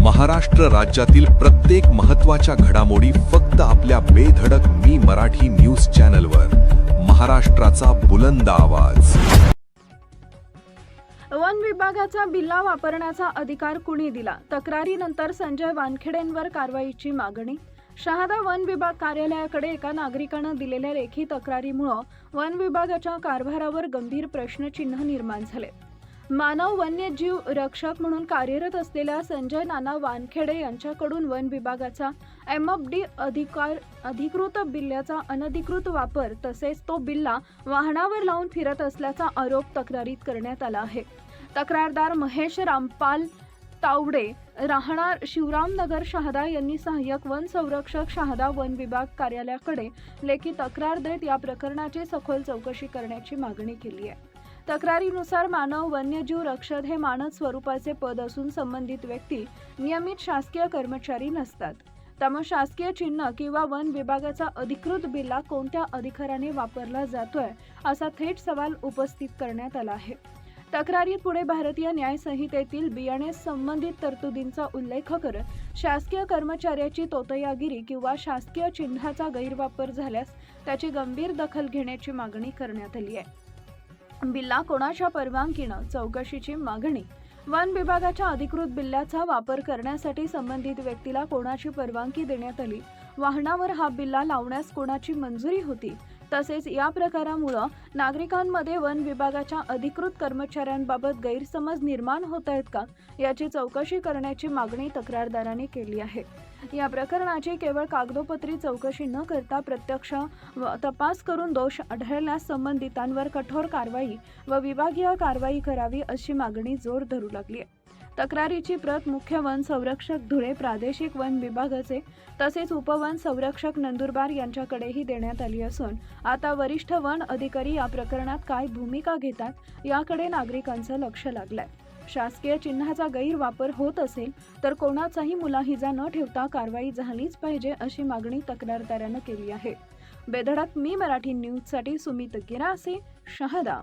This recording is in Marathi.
महाराष्ट्र राज्यातील प्रत्येक महत्त्वाच्या घडामोडी फक्त आपल्या बेधडक मी मराठी न्यूज चॅनलवर. महाराष्ट्राचा बुलंद आवाज. वन विभागाचा बिल्ला वापरण्याचा अधिकार कुणी दिला? तक्रारीनंतर संजय वानखेडेंवर कारवाईची मागणी. शहादा वन विभाग कार्यालयाकडे एका नागरिकानं दिलेल्या लेखी तक्रारीमुळे वन विभागाच्या कारभारावर गंभीर प्रश्नचिन्ह निर्माण झाले. मानव वन्यजीव रक्षक म्हणून कार्यरत असलेल्या संजय नाना वानखेडे यांच्याकडून वन विभागाचा MFD अधिकृत बिल्ल्याचा अनधिकृत वापर तसेच तो बिल्ला वाहनावर लावून फिरत असल्याचा आरोप तक्रारीत करण्यात आला आहे. तक्रारदार महेश रामपाल तावडे राहणार शिवरामनगर शहादा यांनी सहाय्यक वन संरक्षक शहादा वन विभाग कार्यालयाकडे लेखी तक्रार देत या प्रकरणाची सखोल चौकशी करण्याची मागणी केली आहे. तक्रारीनुसार मानव वन्यजीव रक्षक हे मानद स्वरूपाचे पद असून संबंधित व्यक्ती नियमित शासकीय कर्मचारी नसतात. त्यामुळे शासकीय चिन्ह किंवा वन विभागाचा अधिकृत बिल्ला कोणत्या अधिकाराने वापरला जातोय असा थेट सवाल उपस्थित करण्यात आला आहे. तक्रारीत पुढे भारतीय न्याय संहितेतील बियाणे संबंधित तरतुदींचा उल्लेख करत शासकीय कर्मचाऱ्याची तोतयागिरी किंवा शासकीय चिन्हाचा गैरवापर झाल्यास त्याची गंभीर दखल घेण्याची मागणी करण्यात आली आहे. बिल्ला कोणाच्या परवानगीनं? चौकशीची मागणी. वन विभागाच्या अधिकृत बिल्ल्याचा वापर करण्यासाठी संबंधित व्यक्तीला कोणाची परवानगी देण्यात आली? वाहनावर हा बिल्ला लावण्यास कोणाची मंजुरी होती? तसेच या प्रकारामुळे नागरिकांमध्ये वन विभागाच्या अधिकृत कर्मचाऱ्यांबाबत गैरसमज निर्माण होत आहेत का याची चौकशी करण्याची मागणी तक्रारदाराने केली आहे. या प्रकरणाची केवळ कागदोपत्री चौकशी न करता प्रत्यक्ष तपास करून दोष आढळल्यास संबंधितांवर कठोर कारवाई व विभागीय कारवाई करावी अशी मागणी जोर धरू लागली आहे. तक्रारीची प्रत मुख्य वन संरक्षक धुळे प्रादेशिक वन विभागाचे तसेच उपवन संरक्षक नंदुरबार यांच्याकडेही देण्यात आली असून आता वरिष्ठ वन अधिकारी या प्रकरणात काय भूमिका घेतात याकडे नागरिकांचं लक्ष लागलंय. शासकीय चिन्हाचा गैरवापर होत असेल तर कोणाचाही मुलाहिजा न ठेवता कारवाई झालीच पाहिजे अशी मागणी तक्रारदारानं केली आहे. बेधडक मी मराठी न्यूजसाठी सुमित गिरासे, शहादा.